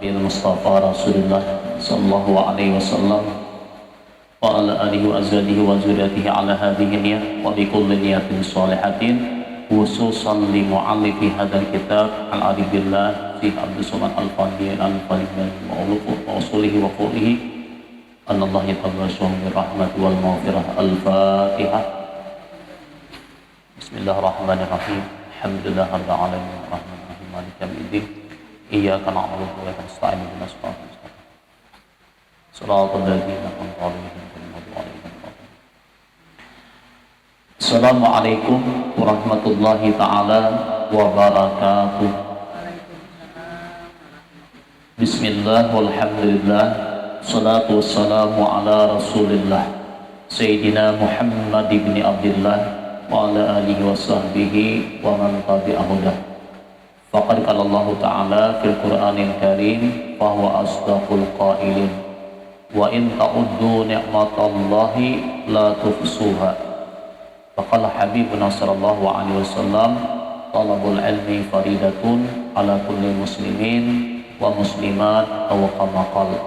بالمصطفى رسول الله صلى الله عليه وسلم وعلى آله وأزواجه وذريته على هذه النية ولكل نية صالحة خصوصا لمؤلف هذا الكتاب العارف بالله Syekh Abdul Somad Al-Fadhil وأصوله وفروعه أن الله يتغشوا بالرحمة والمغفرة. الفاتحة. بسم الله الرحمن الرحيم. الحمد لله رب العالمين الرحمن الرحيم مالك يوم الدين إياك نعبد وإياك نستعين اهدنا الصراط المستقيم صراط الذين أنعمت عليهم غير المغضوب عليهم ولا الضالين. Assalamualaikum warahmatullahi taala wabarakatuh. Bismillah walhamdulillah salatu wassalamu ala rasulillah Sayyidina Muhammad ibn Abdullah wa ala alihi wa sahbihi wa man tabi'ahudah. Faqad qala Allah ta'ala fil Qur'anil Karim fa huwa asdaqul qailin wa in ta'uddu ni'matallahi la tuhsuha. Faqala Habibuna sallallahu alaihi wasallam talabul ilmi faridatun ala kulli muslimin wa muslimat aw kama qala.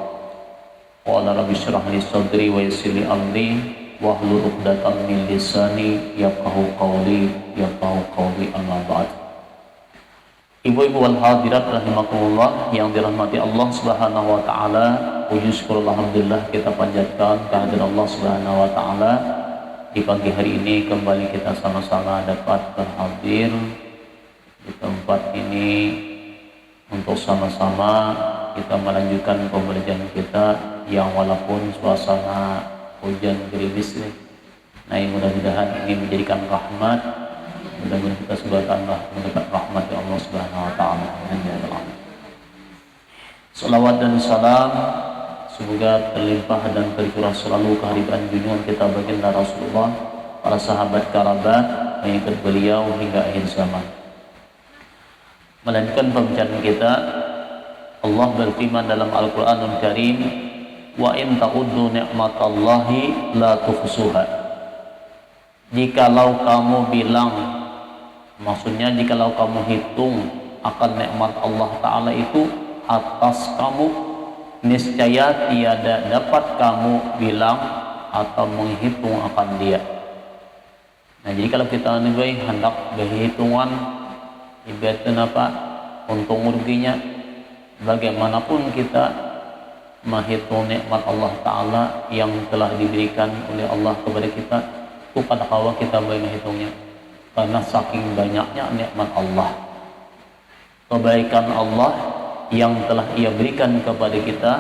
Qala rabbi shrah li sadri wa yassir li amri wahlul 'uqdatam min lisani yafqahu qawli amma ba'd. Ibu-ibu wal hadirat rahimakumullah yang dirahmati Allah Subhanahu wa taala, puji syukur alhamdulillah kita panjatkan kehadirat Allah Subhanahu wa taala. Di pagi hari ini kembali kita sama-sama dapat berhadir di tempat ini untuk sama-sama kita melanjutkan pembelajaran kita yang walaupun suasana hujan gerimis nih. Nah, mudah-mudahan ini menjadikan rahmat. Mudah-mudahan kita sebagai mendapat rahmat dari Allah Subhanahu wa taala. Salawat dan salam semoga terlimpah dan tercurah selalu kehadiran junjungan kita baginda Rasulullah, para sahabat kerabat, mengikut beliau hingga akhir zaman. Melanjutkan pembicaraan kita, Allah berfirman dalam Al-Qur'anul Karim, wa in ta'uddu ni'matallahi la tuhsuha. Jikalau kamu bilang, maksudnya jikalau kamu hitung akan nikmat Allah Ta'ala itu atas kamu, niscaya tiada dapat kamu bilang atau menghitung akan dia. Nah, jadi kalau kita hendak berhitungan ibaratnya apa untung ruginya, bagaimanapun kita menghitung nikmat Allah Ta'ala yang telah diberikan oleh Allah kepada kita, pada kawa kita boleh menghitungnya karena saking banyaknya nikmat Allah, kebaikan Allah yang telah Ia berikan kepada kita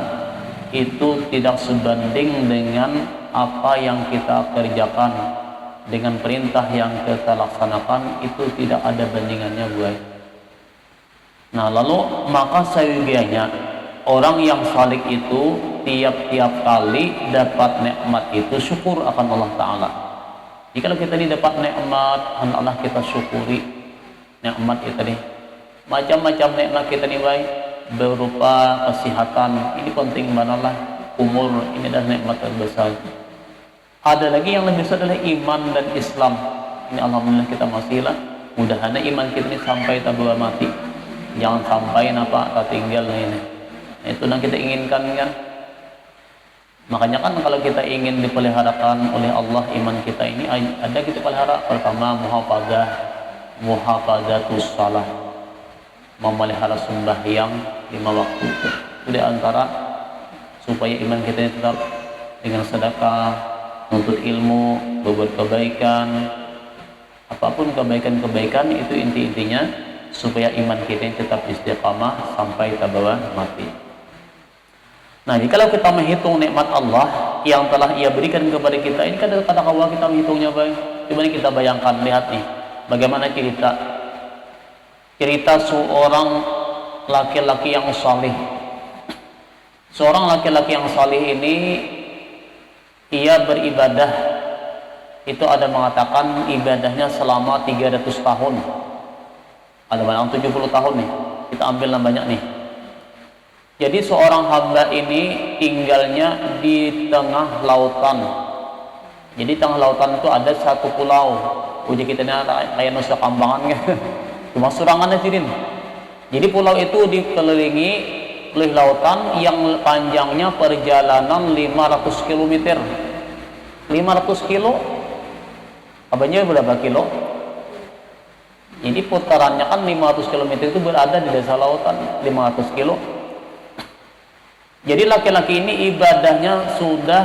itu tidak sebanding dengan apa yang kita kerjakan, dengan perintah yang kita laksanakan itu tidak ada bandingannya, buat. Nah, lalu maka seyogianya orang yang saleh itu tiap-tiap kali dapat nikmat itu syukur akan Allah Ta'ala. Jika kita ini dapat nikmat, hendaklah kita syukuri nikmat itu nih. Macam-macam nikmat kita nih, baik berupa kesehatan, ini penting bangetlah. Umur, ini adalah nikmat terbesar. Ada lagi yang lebih besar adalah iman dan Islam. Ini alhamdulillah kita masih lah. Mudah-mudahan iman kita ini sampai tabah mati. Jangan sampai tertinggal ini. Itu yang kita inginkan kan. Makanya kan kalau kita ingin dipeliharakan oleh Allah iman kita ini, ada kita pelihara. Pertama, muhafazatus shalah, memelihara sembahyang 5 waktu. Itu di antara supaya iman kita ini tetap, dengan sedekah, menuntut ilmu, berbuat kebaikan, apapun kebaikan-kebaikan itu inti-intinya supaya iman kita ini tetap istiqamah sampai tabawa mati. Nah, jikalau kita menghitung nikmat Allah yang telah Ia berikan kepada kita, ini kan kata Allah kita menghitungnya baik. Coba kita bayangkan, lihat nih, bagaimana cerita seorang laki-laki yang saleh. Seorang laki-laki yang saleh ini ia beribadah, itu ada mengatakan ibadahnya selama 300 tahun. Ada banyak 70 tahun nih. Kita ambil banyak nih. Jadi seorang hamba ini tinggalnya di tengah lautan. Jadi tengah lautan itu ada satu pulau. Uji kita ini kayak Nusa Kambangan kan. Cuma surangannya sirin. Jadi pulau itu dikelilingi oleh lautan yang panjangnya perjalanan 500 km. 500 kilo apanya berapa kilo? Jadi putarannya kan 500 km itu berada di dasar lautan 500 kilo. Jadi laki-laki ini ibadahnya sudah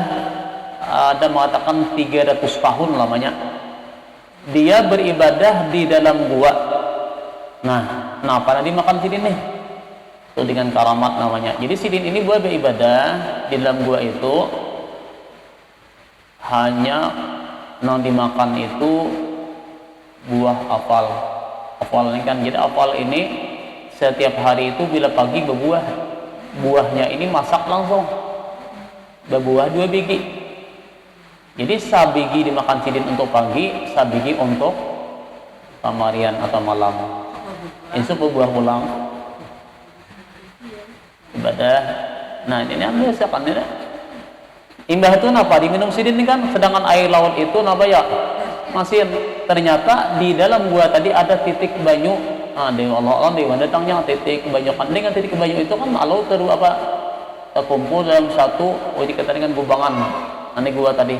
ada mengatakan 300 tahun lamanya. Dia beribadah di dalam gua. Nah, kenapa nanti makan sidin nih? Itu dengan karamat namanya. Jadi sidin ini buat beribadah di dalam gua itu hanya yang dimakan itu buah apel. Apel ini kan, jadi apel ini setiap hari itu bila pagi berbuah, buahnya ini masak langsung, berbuah 2 biji. Jadi sabigi dimakan sidin untuk pagi, sabigi untuk kamarian atau malam. Itu berbuah pulang ibadah. Nah ini yang biasa kan ini. Imbah itu apa? Diminum sidin ini kan, sedangkan air laut itu apa ya? Masih ternyata di dalam gua tadi ada titik banyu. Dewa Allah dewa datangnya titik banyu kan, dengan titik banyu itu kan lalu terus apa terkumpul dalam satu dikata dengan gubangan aneh gua tadi.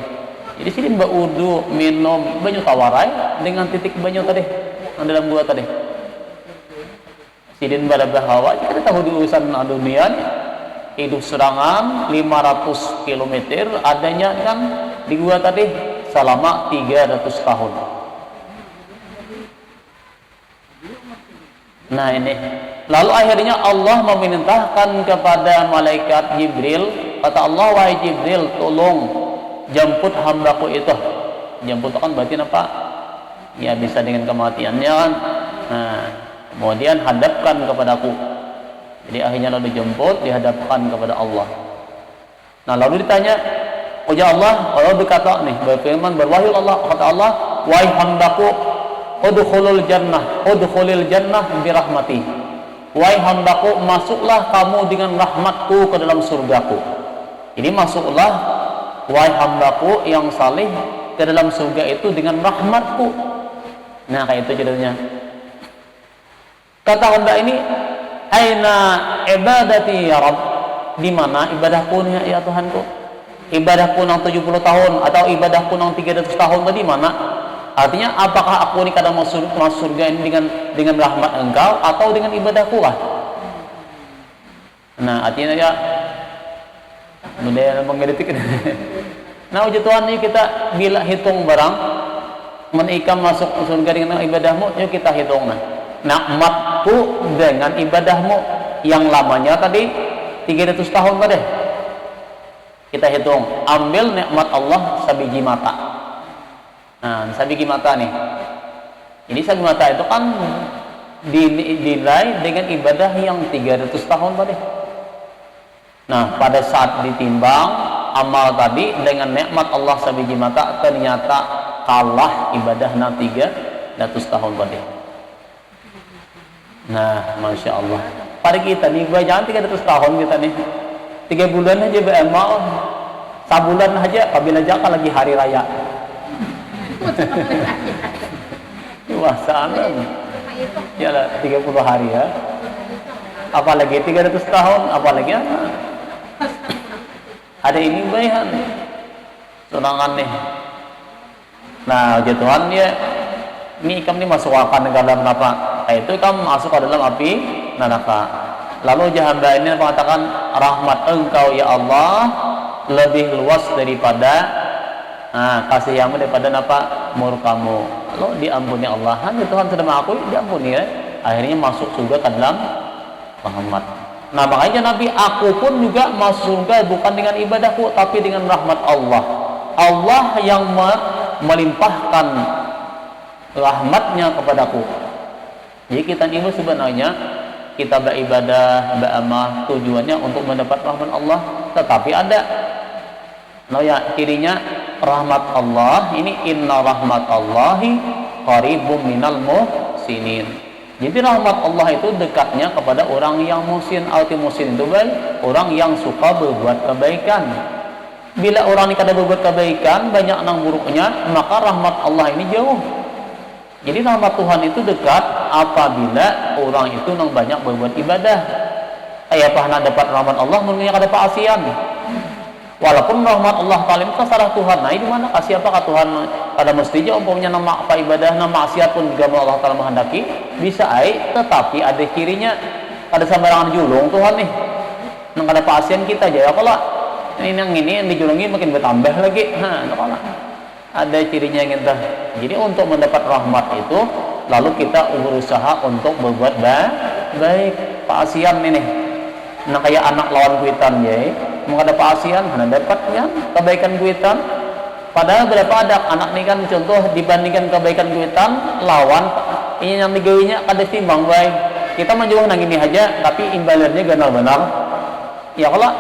Jadi sidin baudu minum banyu tawarai dengan titik banyu tadi dalam gua tadi. Sidin barabahawa kita tahu di urusan dunia hidup serangan 500 km adanya kan di gua tadi selama 300 tahun. Nah ini, lalu akhirnya Allah memerintahkan kepada malaikat Jibril, kata Allah, wahai Jibril, tolong jemput hambaku itu. Jemput kan berarti apa? Ya bisa dengan kematiannya kan. Nah, kemudian hadapkan kepadaku. Jadi akhirnya lalu dijemput, dihadapkan kepada Allah. Nah lalu ditanya, oh ya Allah, Allah berkata nih, berfirman, berwahyu Allah, kata Allah, wahai hambaku, udkhulul jannah birahmati. Wahai hambaku, masuklah kamu dengan rahmatku ke dalam surgaku. Jadi masuklah wahai hambaku yang saleh ke dalam surga itu dengan rahmatku. Nah kayak itu judulnya. Kata hamba ini, aina ibadati ya Rabb? Di mana ibadahku nih ya Tuhanku? Ibadahku yang 70 tahun atau ibadahku yang 300 tahun tadi mana? Artinya apakah aku ini kadang masuk surga ini dengan rahmat engkau atau dengan ibadahku lah? Nah artinya ya budaya mengkritik. Nah uji Tuhan ini kita bila hitung barang menikam masuk surga dengan ibadahmu, yuk kita hitung nikmatku dengan ibadahmu yang lamanya tadi 300 tahun tadi. Kita hitung, ambil nikmat Allah sabiji mata. Nah, sabigi mata nih. Ini sabigi mata itu kan dinilai dengan ibadah yang 300 tahun tadi. Nah, pada saat ditimbang amal tadi dengan nikmat Allah sabigi mata ternyata kalah ibadah 300 tahun tadi. Nah, Masya Allah. Pada kita nih, jangan 300 tahun kita nih. 3 bulan aja beramal, sebulan aja, apabila jaka lagi hari raya. Puasaan ya lah 30 hari ya, apalagi 300 tahun, apalagi ada ini bayan tunangan nih. Nah Tuhan ya ini kamu ini masuk akan ke dalam neraka, itu kamu masuk ke dalam api neraka. Lalu hamba ini mengatakan, rahmat engkau ya Allah lebih luas daripada kasihmu daripada murkamu. Lalu diampuni Allah, hanya Tuhan sudah mengakui, diampuni ya. Akhirnya masuk surga ke dalam rahmat. Nah makanya Nabi, aku pun juga masuk surga bukan dengan ibadahku tapi dengan rahmat Allah. Allah yang melimpahkan rahmatnya kepadaku. Jadi kita ini sebenarnya kita beribadah, beramal tujuannya untuk mendapat rahmat Allah, tetapi ada ya kirinya rahmat Allah ini, inna rahmatallahi qaribum minal muhsinin. Jadi rahmat Allah itu dekatnya kepada orang yang muhsin. Arti muhsin itu orang yang suka berbuat kebaikan. Bila orang ini kada berbuat kebaikan, banyak nang buruknya, maka rahmat Allah ini jauh. Jadi rahmat Tuhan itu dekat apabila orang itu nang banyak berbuat ibadah. Ayah pahna dapat rahmat Allah menurutnya kada paasian. Walaupun rahmat Allah taala itu salah Tuhan. Nah, di mana kasih apa ke Tuhan? Kada mesti aja umpamanya nama apa ibadah nama maksiat pun juga Allah taala menghendaki bisa ai, tetapi ada cirinya kada sembarangan julung Tuhan nih. Nang kada paasian kita aja ya kalau ini yang dijulungi makin bertambah lagi. Nah, ada cirinya yang kita. Jadi untuk mendapat rahmat itu lalu kita berusaha untuk berbuat baik. Paasian ini. Nah kayak anak lawan kuitan ya, mau ada paasian, mana dapatnya kebaikan kuitan. Padahal berapa ada anak ini kan contoh dibandingkan kebaikan kuitan lawan ini yang digawinya kada timbang baik. Kita menjual nang ini aja, tapi imbalannya ganal benar. Ya kalau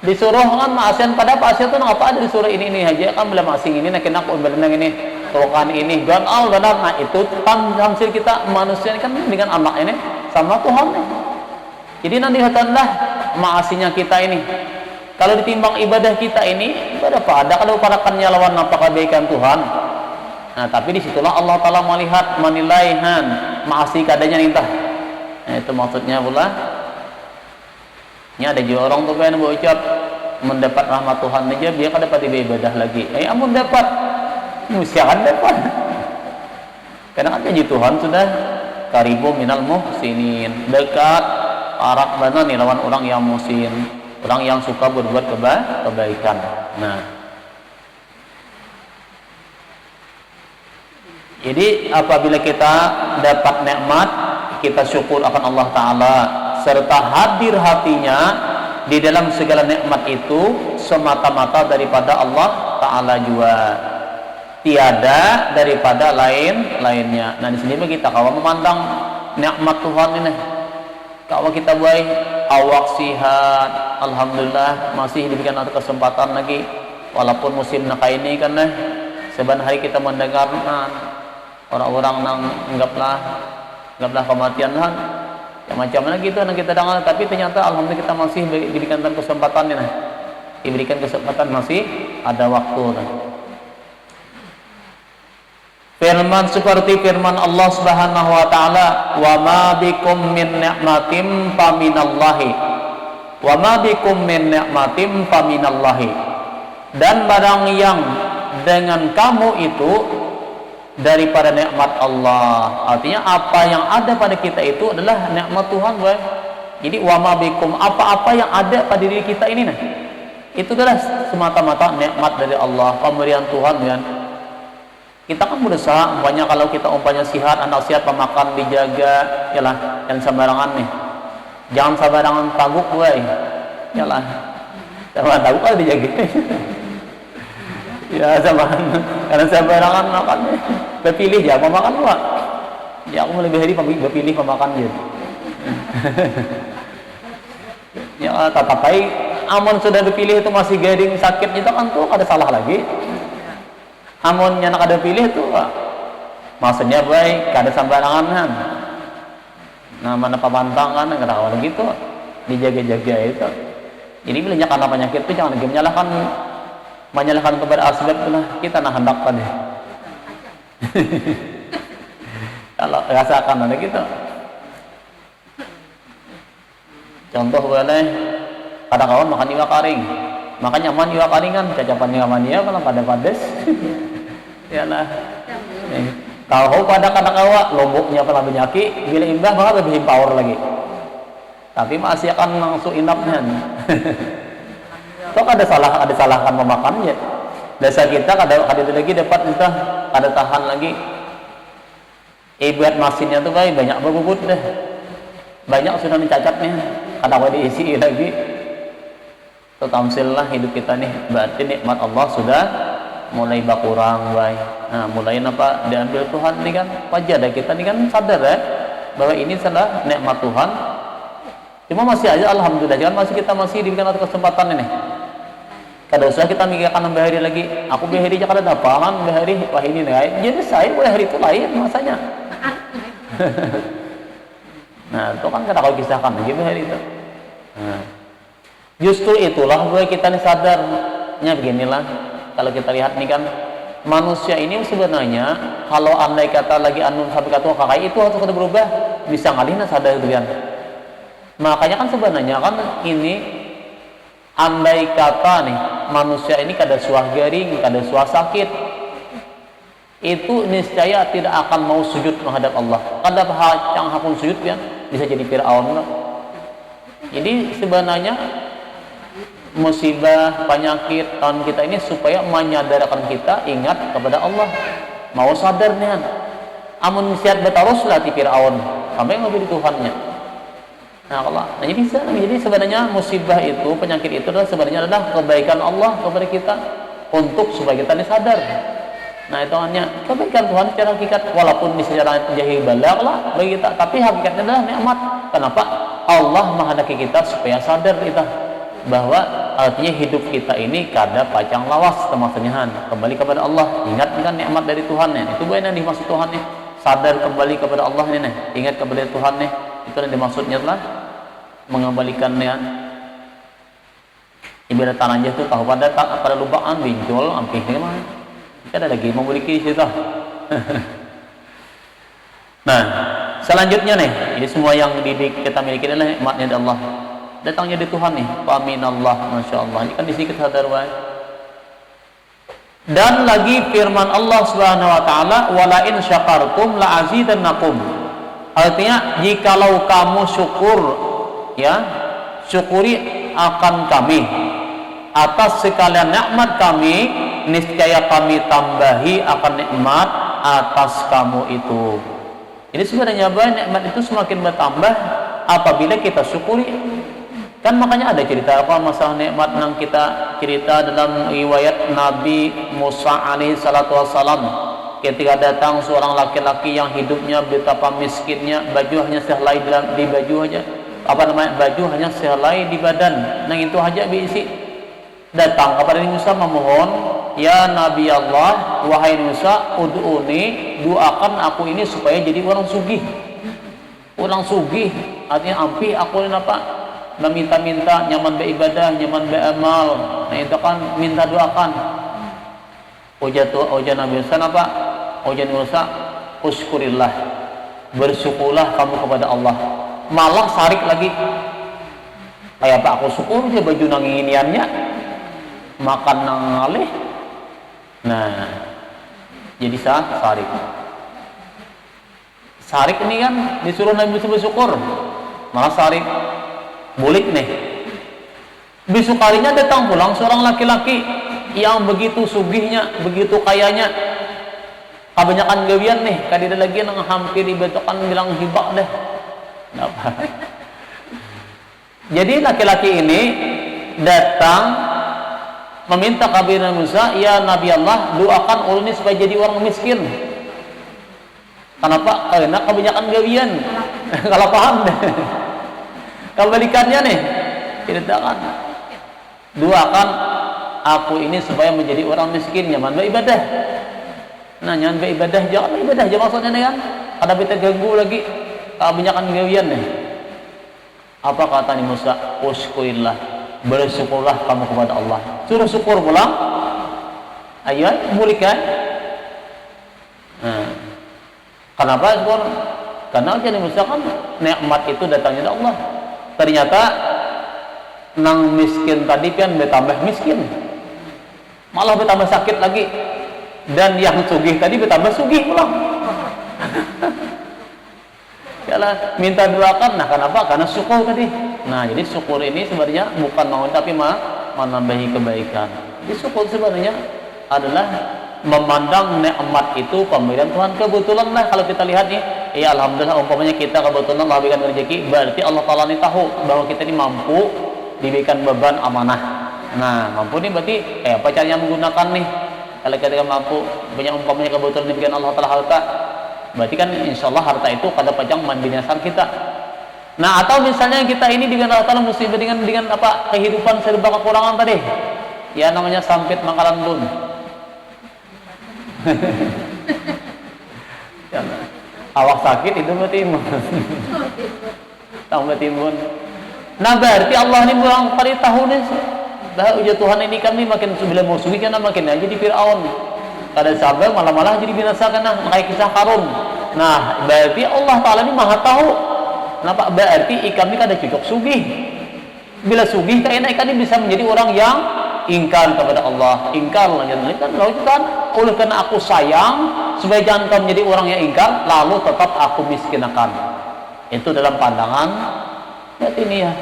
disuruh kan maasian pada paasian tuh apa ada disuruh ini aja kan belum masing ini nak aku imbalan nang ini tukan ini ganal benar. Nah itu tamsil kita manusia kan dengan anak ini sama Tuhan nih. Jadi nanti hatandlah maasinya kita ini. Kalau ditimbang ibadah kita ini ibadah pada kalau parakannya lawan apa kebaikan Tuhan. Nah tapi disitulah Allah Taala melihat menilai maasi kadanya nintah. Nah itu maksudnya pula. Ini ada juga orang tuh kan berucap mendapat rahmat Tuhan aja dia kada dapat ibadah lagi. Amun dapat musiakan dapat. Karena kan janji Tuhan sudah karibu minal muhsinin, dekat arak mana nih lawan orang yang muhsin, orang yang suka berbuat kebaikan. Nah jadi apabila kita dapat nikmat kita syukur akan Allah Ta'ala serta hadir hatinya di dalam segala nikmat itu semata-mata daripada Allah Ta'ala juga, tiada daripada lainnya. Nah di sini kita kalau memandang nikmat Tuhan ini, kalau kita baik awak sihat, alhamdulillah masih diberikan kesempatan lagi walaupun musim nak ini kan sebenarnya hari kita mendengar orang-orang nang anggaplah kematian kan yang macam mana gitu yang kita dengar, tapi ternyata alhamdulillah kita masih diberikan kesempatan ini, diberikan kesempatan masih ada waktu kan. Firman seperti firman Allah Subhanahu wa taala, "Wa ma bikum min ni'matin faminallahi." Wa ma bikum min ni'matin faminallahi. Dan barang yang dengan kamu itu daripada nikmat Allah. Artinya apa yang ada pada kita itu adalah nikmat Tuhan, boy. Jadi wa ma bikum apa-apa yang ada pada diri kita ini itu adalah semata-mata nikmat dari Allah, pemberian Tuhan kan. Kita kan berusaha umpamanya kalau kita umpamanya sehat, anak sehat, pemakan dijaga, yalah, yang sembarangan nih. Jangan sembarangan taguk, boy. Yalah. Sembarangan taguk kan dijaga. Ya sama karena sembarangan makan berpilih ya mau makan Pak. Ya aku lebih hari berpilih pemakan gitu. Ya tatapai amun sudah berpilih itu masih gading sakit itu kan tuh ada salah lagi. Amun yang ada pilih tuh Pak. Maksudnya baik kada sembarangan kan. Nah mana pabantang kan enggak tahu gitu. Dijaga-jaga itu. Jadi bilanya karena penyakit itu jangan menyalahkan kepada asbab itulah kita nah hendak tadi. Kalau rasakan ada gitu. Contoh boleh kadang kawan makan iwak karing, makan nyaman iwak karing kan cacapan nyaman ya kalau pada padas. Yalah. Tahu pada kadang-kadang lomboknya pernah penyakit, bila imbah maka lebih power lagi. Tapi masih akan langsung inapnya. Kok ada salahkan memakannya. Dasar kita ada lagi dapat kita ada tahan lagi. Buat mesinnya tuh banyak berbubut deh. Banyak sudah mencacatnya. Kadang diisi lagi. Tamsillah hidup kita nih. Berarti nikmat Allah sudah mulai berkurang, Nah, mulai apa diambil Tuhan nih kan. Wajar dah kita nih kan sadar bahwa ini adalah nikmat Tuhan. Cuma masih aja alhamdulillah jangan masih diberikan kesempatan ini. Kada usah kita mikirkan bahari lagi. Aku bahari aja kada dapat bahari wah ini nih. Jadi saya bahari itu lain masanya. Nah, itu kan kada kau kisahkan lagi bahari itu. Nah, justru itulah bahwa kita nih sadarnya beginilah. Kalau kita lihat nih kan manusia ini sebenarnya kalau andai kata lagi anu sampai kata kakak itu harus kada berubah bisa ngalihna sadar itu kan. Makanya kan sebenarnya kan ini andai kata nih manusia ini kada suah garing, kada suah sakit, itu niscaya tidak akan mau sujud menghadap Allah. Kada hacang hakun sujud ya bisa jadi Fir'aun. Jadi sebenarnya musibah, penyakit tahun kita ini supaya menyadarkan kita ingat kepada Allah, mau sadar nih. Amun siat betaruslah di Fir'aun sampai ngobrol Tuhannya. Nah, jadi sebenarnya musibah itu, penyakit itu adalah sebenarnya adalah kebaikan Allah kepada kita untuk supaya kita ini sadar. Nah, itu hanya kebaikan Tuhan secara hakikat, walaupun di secara jahil balak lah bagi kita, tapi hakikatnya adalah nikmat. Kenapa? Allah menghendaki kita supaya sadar kita bahwa artinya hidup kita ini kada pacang lawas teman-teman, kembali kepada Allah, ingat kan nikmat dari Tuhan ya. Itu yang dimaksud Tuhan nih, sadar kembali kepada Allah nih, ingat kepada Tuhan nih, itu yang dimaksudnya lah mengembalikannya. Ibarat tanah aja tuh tahu pada lubaan binjol ampih ni mah kita ada lagi memiliki situ. Nah, selanjutnya nih, ini semua yang kita miliki adalah nikmatnya dari Allah, datangnya dari Tuhan nih. Paminallah, masya Allah. Ini kan di sini kita sadar wae. Dan lagi firman Allah Subhanahu wa taala, wala in syakartum la azidannakum. Artinya jikalau kamu syukur, ya, syukuri akan kami atas sekalian nikmat kami, niscaya kami tambahi akan nikmat atas kamu itu. Ini sebenarnya nikmat itu semakin bertambah apabila kita syukuri. Kan makanya ada cerita apa masalah nikmat yang kita cerita dalam riwayat Nabi Musa alaihi salatu wassalam, ketika datang seorang laki-laki yang hidupnya betapa miskinnya, baju hanya sehelai di baju aja, baju hanya sehelai di badan, nah itu aja diisi. Datang kepada Musa memohon, ya Nabi Allah, wahai Musa, ud'uni, doakan aku ini supaya jadi orang sugih. Orang sugih artinya ampi aku ini apa? Meminta-minta, nyaman beribadah, nyaman beramal. Nah itu kan minta doakan. Ujar Nabi Musa apa? Ujar Musa, uskurillah, bersyukurlah kamu kepada Allah. Malah sarik lagi, kayak apa aku syukur dia baju nanginiannya, makan nangalih. Nah, jadi sarik. Sarik ini kan disuruh Nabi Musa bersyukur, malah sarik. Bulik nih. Besok harinya datang pulang seorang laki-laki yang begitu sugihnya, begitu kayanya, kebanyakan gawian nih, kadida lagi yang hampir dibentukkan bilang hibak deh. Kenapa? Jadi laki-laki ini datang meminta kepada Musa, ya Nabi Allah, doakan ulun ini supaya jadi orang miskin. Kenapa? Karena kebanyakan gawian. Kalau paham deh. Kebalikannya nih, ceritakan, doakan aku ini supaya menjadi orang miskin, nyaman beribadah. Nah, nyaman beribadah, jangan beribadah aja maksudnya nih kan, kada kita ganggu lagi kebanyakan gawian nih. Apa kata nih Musa? Uskurillah, bersyukurlah kamu kepada Allah. Suruh syukur pulang. Ayo, mulihkan. Nah, kenapa syukur? Karena jadi Musa kan nikmat itu datangnya dari Allah. Ternyata nang miskin tadi kan bertambah miskin, malah bertambah sakit lagi, dan yang sugih tadi bertambah sugih pulang. Yalah, minta doakan. Nah, kenapa? Karena syukur tadi. Nah, jadi syukur ini sebenarnya bukan mau tapi menambahi kebaikan. Jadi syukur sebenarnya adalah memandang nikmat itu pemberian Tuhan. Kebetulan lah kalau kita lihat nih, ya alhamdulillah umpamanya kita kebetulan Allah berikan rezeki, berarti Allah Ta'ala ini tahu bahwa kita ini mampu diberikan beban amanah. Nah, mampu nih berarti apa caranya menggunakan nih? Kalau kita mampu, punya umpamanya kebetulan diberikan Allah Ta'ala harta, berarti kan insya Allah harta itu kada pajang membinasakan kita. Nah, atau misalnya kita ini dengan Allah Ta'ala musibah dengan apa kehidupan serba kekurangan tadi, ya namanya sampit makalan dun. Awak sakit itu berarti imun. Tambah timbun. Nah, berarti Allah ini buang kali tahu nih bahwa ujian Tuhan ini kan nih makin sebelum musuh kan makin aja di Fir'aun. Kada sabar malah jadi binasa kan, kayak kisah Qarun. Nah, berarti Allah Ta'ala ini Maha tahu Kenapa? Berarti ikan ini kada cocok sugih. Bila sugih kayaknya ikan ini bisa menjadi orang yang ingkar kepada Allah. Ingkar lanjut kan lalu itu kan oleh karena aku sayang supaya jangan kau menjadi orang yang ingkar, lalu tetap aku miskinkan. Itu dalam pandangan batiniyah.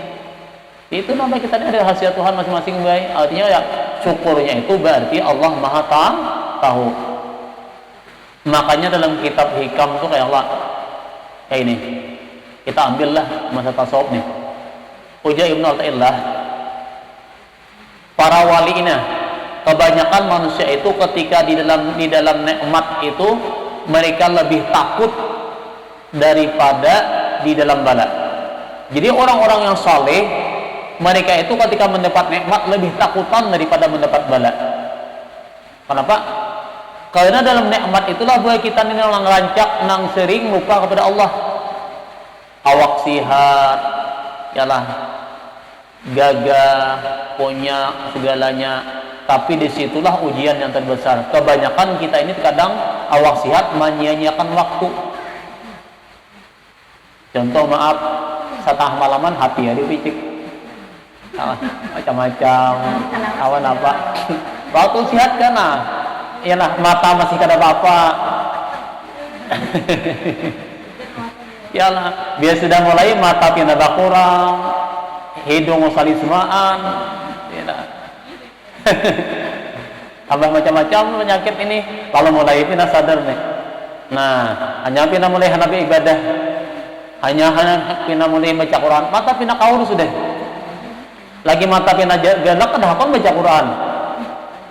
Itu namanya kita ini ada rahasia Tuhan masing-masing baik. Artinya ya syukurnya itu berarti Allah Maha tahu. Makanya dalam kitab hikam itu kayak Allah kayak ini. Kita ambillah masa tasawuf nih. Uja Ibnu Athaillah, para wali ini, kebanyakan manusia itu ketika di dalam nikmat itu mereka lebih takut daripada di dalam bala. Jadi orang-orang yang saleh mereka itu ketika mendapat nikmat lebih takutan daripada mendapat bala. Kenapa? Karena dalam nikmat itulah bahwa kita ini nang rancak nang sering lupa kepada Allah. Awak sihat, yalah gagah, punya segalanya. Tapi disitulah ujian yang terbesar. Kebanyakan kita ini terkadang awak sihat menyia-nyiakan waktu. Contoh maaf, setengah malaman hati ya dipicik. Macam-macam awan apa. Waktu sihat kan nah. Iyalah mata masih kada apa-apa. Iyalah biar sudah mulai mata pindah kurang, hidung usali semaan, iyalah. Tambah macam-macam penyakit ini. Kalau mulai pindah sadar nih. Nah, hanya pindah mulai hanapi ibadah, hanya pindah mulai baca Quran, mata pindah kaur sudah. Lagi mata pindah galak ada apa baca Quran?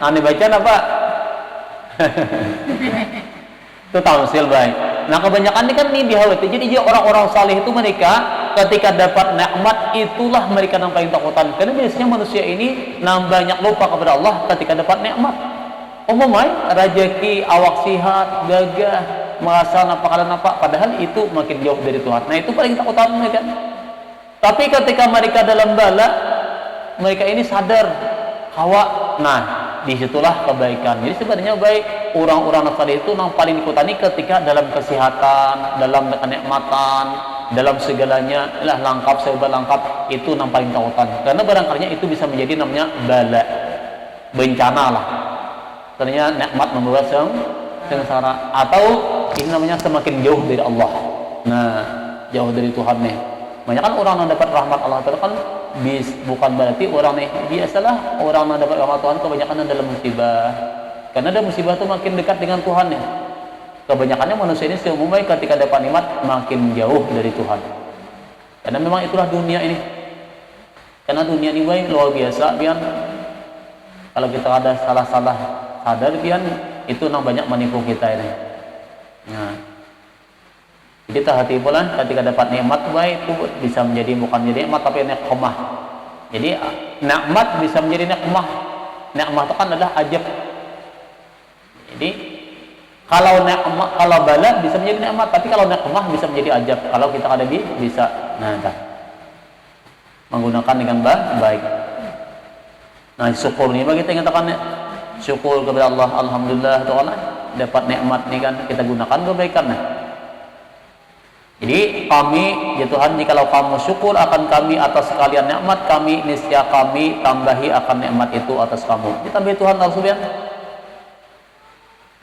Nah, dibaca apa? Itu tamsil baik. Nah kebanyakan ini kan ini dihawati. Jadi orang-orang saleh itu mereka ketika dapat nikmat itulah mereka yang paling takutan. Karena biasanya manusia ini banyak lupa kepada Allah ketika dapat nikmat. Umumnya rezeki, awak sihat, gagah, merasa napa. Padahal itu makin jauh dari Tuhan. Nah itu paling takutan mereka. Tapi ketika mereka dalam bala, mereka ini sadar hawa. Nah disitulah kebaikan. Jadi sebenarnya baik orang-orang saleh itu yang paling dikutani ketika dalam kesehatan, dalam kenikmatan, dalam segalanya lah lengkap, serba lengkap, itu yang paling takutan. Karena barangkali itu bisa menjadi namanya bala, bencana lah. Ternyata nikmat membawa sengsara atau ini namanya semakin jauh dari Allah. Nah, jauh dari Tuhan nih. Banyak kan orang yang dapat rahmat Allah Ta'ala kan bukan berarti orang nih biasalah orang yang dapat rahmat Tuhan kebanyakan dalam musibah. Karena ada musibah itu makin dekat dengan Tuhan ya. Kebanyakannya manusia ini seumumnya ketika dapat nikmat makin jauh dari Tuhan. Karena memang itulah dunia ini. Karena dunia ini baik luar biasa pian. Kalau kita ada salah-salah sadar pian itu nang banyak menipu kita ini. Nah, jadi hati pula ketika dapat nikmat baik itu bisa menjadi bukan jadi nikmat tapi nikmah. Jadi nikmat bisa menjadi nikmah. Nikmah itu kan adalah ajab. Jadi kalau nikmat, kalau bala bisa menjadi nikmat, tapi kalau nikmah bisa menjadi ajab. Kalau kita ada bisa menggunakan dengan baik. Nah, syukur ini bagi kita katakan syukur kepada Allah, alhamdulillah ta'ala dapat nikmat ini kan kita gunakan kebaikan. Jadi kami ya Tuhan, jikalau kamu syukur akan kami atas sekalian nikmat kami, niscaya kami tambahi akan nikmat itu atas kamu. Ditambahi Tuhan subhanahu.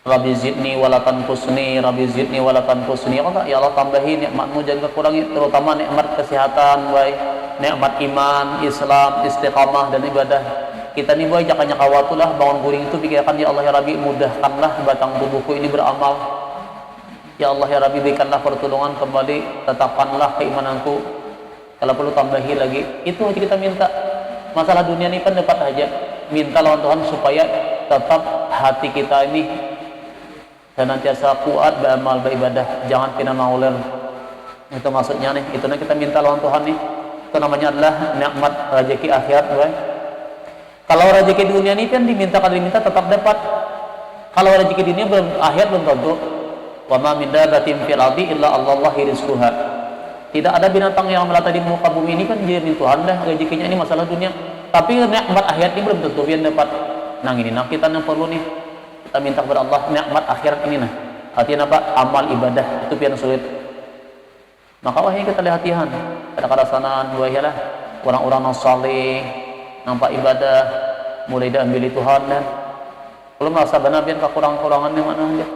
Rabbi zidni wala tanqusni, Rabbi zidni wala tanqusni. Ya Allah tambahi nikmatmu, jangan kurangi, terutama nikmat kesehatan, baik nikmat iman, Islam, istiqamah dan ibadah. Kita nih boy jangan nyakawatulah bangun guring itu pikirkan ya Allah ya Rabbi mudahkanlah batang tubuhku ini beramal. Ya Allah ya Rabbi berikanlah pertolongan kembali, tetapkanlah keimananku. Kalau perlu tambahi lagi, itu aja kita minta. Masalah dunia ini kan dapat aja. Minta lawan Tuhan supaya tetap hati kita ini senantiasa kuat beramal beribadah, jangan pina mauler. Itu maksudnya nih, itu nih kita minta lawan Tuhan nih. Itu namanya adalah nikmat rezeki akhirat, boy. Kalau rezeki dunia ini kan diminta tetap dapat. Kalau rezeki dunia belum akhirat belum tentu. Wa ma min dabbatin fil ardi illa Allahi rizquha. Tidak ada binatang yang melata di muka bumi ini kan dijamin Tuhan dah rezekinya, ini masalah dunia. Tapi nikmat akhirat ini belum tentu dia dapat. Nang ini nah kita yang perlu nih. Kita minta kepada Allah nikmat akhirat ini nah. Artinya apa? Amal ibadah itu yang sulit. Maka wahai kita lihatihan kadang-kadang sanaan lah orang-orang yang saleh nampak ibadah mulai diambil Tuhan dan kalau merasa benar biar kekurangan-kurangan yang mana aja.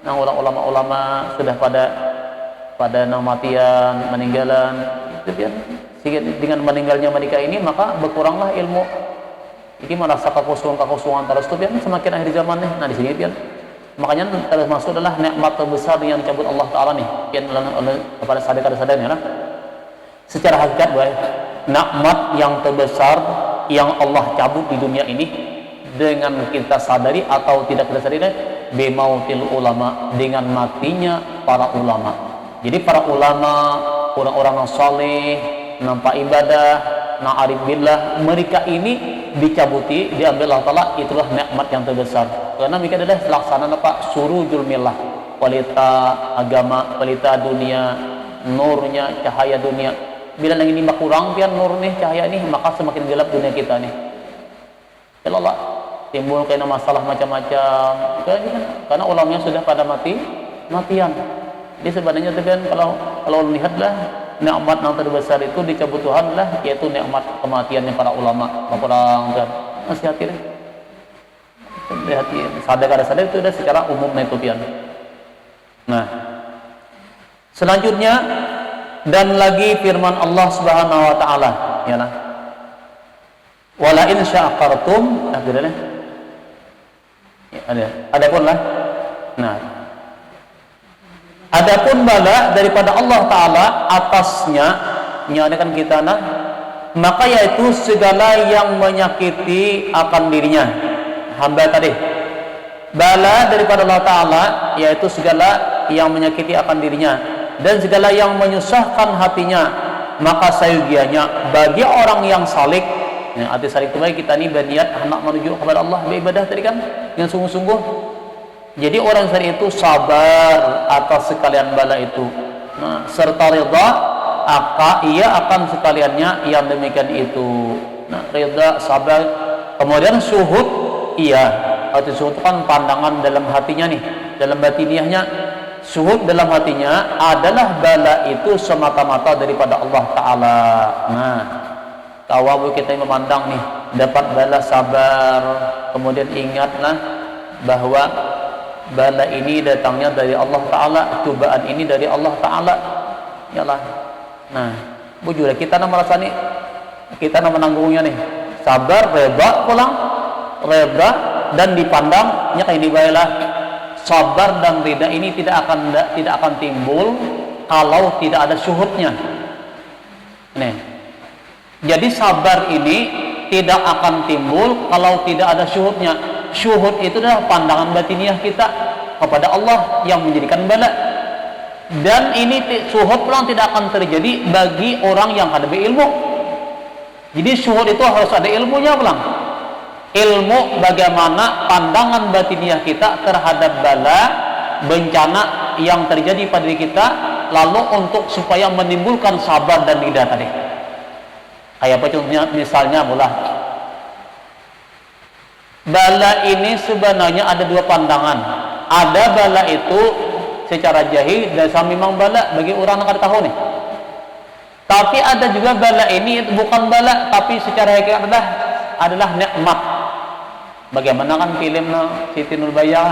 Nah orang ulama-ulama sudah pada matian meninggalan itu biar dengan meninggalnya mereka ini maka berkuranglah ilmu. Jadi merasa kekosongan terus tuh biar semakin akhir zaman nih. Nah di sini biar makanya termasuk adalah nikmat terbesar yang dicabut Allah Taala nih yang kepada sadar-sadarnya lah. Secara hakikat baik nikmat yang terbesar yang Allah cabut di dunia ini dengan kita sadari atau tidak kita sadari bimautil ulama, dengan matinya para ulama. Jadi para ulama, orang-orang yang saleh, nampak ibadah, na'arif billah, mereka ini dicabuti, diambil Allah Ta'ala, itulah nikmat yang terbesar. Karena mereka adalah laksana surujul millah, kualita agama, kualita dunia, nurnya, cahaya dunia. Bila yang ini berkurang biar nur nih, cahaya ini, maka semakin gelap dunia kita nih. Ya Allah, timbul kena masalah macam-macam. Karena ulamanya sudah pada matian. Jadi sebenarnya kan kalau lihatlah nikmat yang terbesar itu dicabut Tuhan lah, yaitu nikmat kematiannya para ulama. Kurang kan? Masih hati nih. Hati sadar itu udah secara umum itu pian. Nah, selanjutnya dan lagi firman Allah Subhanahu wa taala, ya lah. Wala in sya'akartum, akhirnya. Ya, adapun lah. Nah, adapun bala daripada Allah Ta'ala atasnya nyadakan kita nah, maka yaitu segala yang menyakiti akan dirinya hamba tadi. Bala daripada Allah Ta'ala yaitu segala yang menyakiti akan dirinya dan segala yang menyusahkan hatinya, maka sayugianya bagi orang yang salik. Nah, arti salik itu baik kita ini berniat hendak menuju kepada Allah beribadah tadi kan yang sungguh-sungguh. Jadi orang sari itu sabar atas sekalian bala itu. Nah, serta ridha ia akan sekaliannya yang demikian itu. Nah, ridha, sabar, kemudian syuhud iya. Arti syuhud kan pandangan dalam hatinya nih, dalam batiniahnya. Syuhud dalam hatinya adalah bala itu semata-mata daripada Allah Ta'ala. Nah, tawabu kita yang memandang nih dapat bala sabar, kemudian ingatlah bahwa bala ini datangnya dari Allah Ta'ala, cobaan ini dari Allah Ta'ala. Yalah. Nah, bujurlah kita merasa nih kita menanggungnya nih, sabar, reba pulang, reba dan dipandangnya kayak ini baiklah. Sabar dan ridha ini tidak akan timbul kalau tidak ada syuhudnya. Nih. Jadi sabar ini tidak akan timbul kalau tidak ada syuhudnya. Syuhud itu adalah pandangan batiniah kita kepada Allah yang menjadikan bala. Dan ini syuhud pulang tidak akan terjadi bagi orang yang ada ilmu. Jadi syuhud itu harus ada ilmunya pulang. Ilmu bagaimana pandangan batiniah kita terhadap bala bencana yang terjadi pada diri kita, lalu untuk supaya menimbulkan sabar dan ridha tadi. Kayak apa contohnya? Misalnya bala ini sebenarnya ada dua pandangan. Ada bala itu secara jahil dan memang bala bagi orang yang tahu nih. Tapi ada juga bala ini bukan bala, tapi secara hakikat adalah nikmat. Bagaimana kan filmnya Siti Nurbaya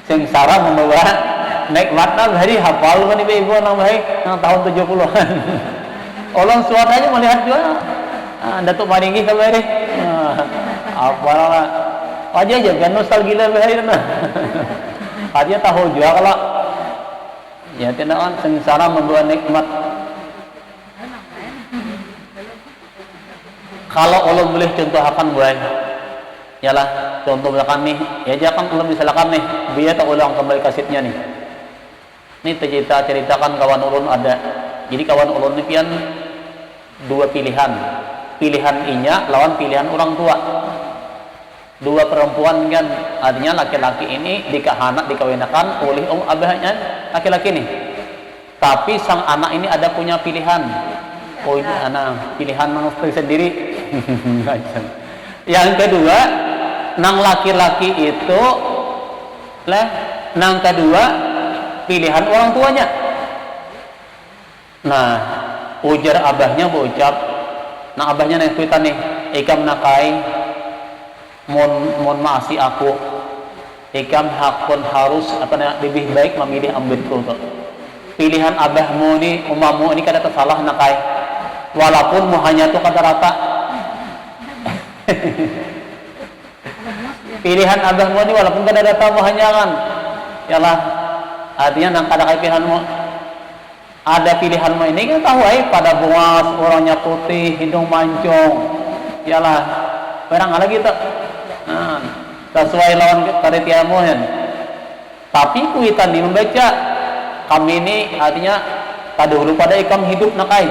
sengsara membawa nikmatnya hari hafal kan ibu nang baik nang tahun 70-an. Orang suaranya melihat juga Datuk Maringgi kabare. Apalah aja kan nostalgia bahaya nah. Dia tahu juga kalau ya tidak kan sengsara membawa nikmat. Kalau Allah boleh contoh akan buat yalah contoh belakang nih ya jangan kalau misalkan nih biar tak ulang kembali kasetnya nih ini ceritakan kawan ulun ada. Jadi kawan ulun ini pian dua pilihan inya lawan pilihan orang tua. Dua perempuan kan artinya laki-laki ini dikawinkan oleh abahnya laki-laki nih, tapi sang anak ini ada punya pilihan. Oh ini anak pilihan sendiri. Yang kedua nang laki-laki itu nang kedua pilihan orang tuanya. Nah, ujar abahnya berucap, nah abahnya nih tweetan nih, ikam nakai, mon maasi aku, ikam hakun harus lebih baik memilih ambitku tuh. Pilihan abahmu nih, umamu ini kada tersalah nakai, walaupun muhanya tuh kada rata. Pilihan abahmu ini walaupun kada rata muhanya kan, yalah, artinya nang kada kai pilihanmu. Ada pilihanmu ini kan tahu pada bungas, orangnya putih, hidung mancung, yalah, barang lagi tak. Nah, sesuai lawan karetiamu kan. Tapi kuitan di membaca kami ini artinya pada dulu pada ikam hidup nakai.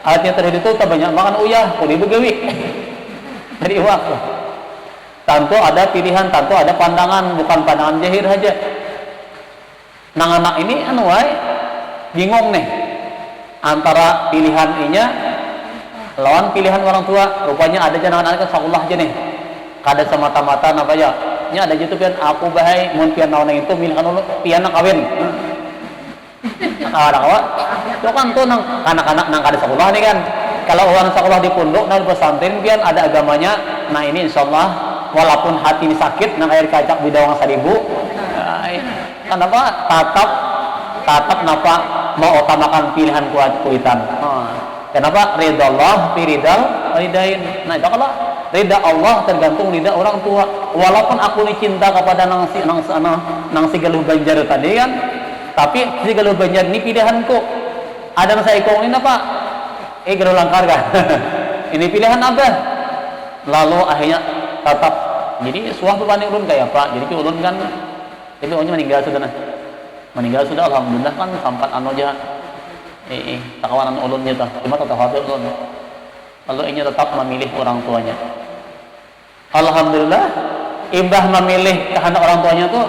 Artinya terhidup itu tak banyak makan uyah, kuli begawi. Dari waktu. Tentu ada pilihan, tentu ada pandangan, bukan pandangan jahir saja. Nang anak ini bingung nih antara pilihan inya lawan pilihan orang tua. Rupanya ada jangan anak sekolah aja nih. Kada semata-mata apa ya? Nya ada gitu pian aku bahai mun pian naon itu milih anu pian nak kawin. Anak awak itu kan tuh nang anak-anak nang kada sekolah nih kan. Kalau orang sekolah di pondok dan pesantren pian ada agamanya. Nah ini insyaallah walaupun hati ini sakit nang air kacak bidawang 1000. Kenapa tatap napa mau utamakan pilihan kuitan. Kenapa ridha Allah fi ridain. Nah itu kalau ridha Allah tergantung ridha orang tua. Walaupun aku ini cinta kepada nang si Galuh Banjar tadi kan, tapi si Galuh Banjar ini pilihanku. Ada nang saya ikong ini apa? Galuh Langkar kan. Ini pilihan abah. Lalu akhirnya tetap. Jadi suah berbanding ulun kayak apa? Jadi ulun kan itu orangnya meninggal sudah nah. Meninggal sudah alhamdulillah kan sampai anu aja. Takawanan ulunnya tuh. Cuma tetap hafal ulun. Lalu ini tetap memilih orang tuanya. Alhamdulillah imbah memilih kehendak orang tuanya tuh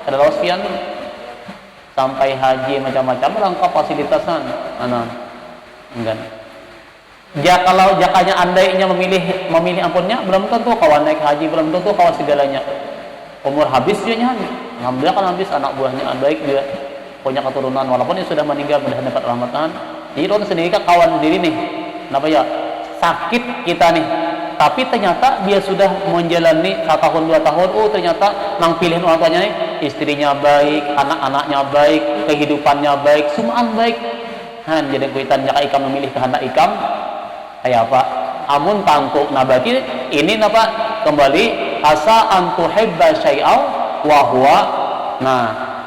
adalah wasiat sampai haji macam-macam lengkap fasilitasnya. Enggak. Kalau jakanya andainya memilih ampunnya belum tentu kawan naik haji, belum tentu kawan segalanya. Umur habis dia nyanyi. Alhamdulillah kan habis anak buahnya baik dia punya keturunan walaupun dia sudah meninggal mudah dapat rahmatan. Jadi orang sendiri kan kawan sendiri nih. Kenapa ya? Sakit kita nih. Tapi ternyata dia sudah menjalani 1 tahun 2 tahun. Oh ternyata nang pilihan orang tuanya nih istrinya baik, anak-anaknya baik, kehidupannya baik, semuaan baik. Jadi kuitan jaka ikam memilih kehendak ikam kayak apa? Amun tangkuk nabati ini napa kembali asa antuhibba syai'aw wa huwa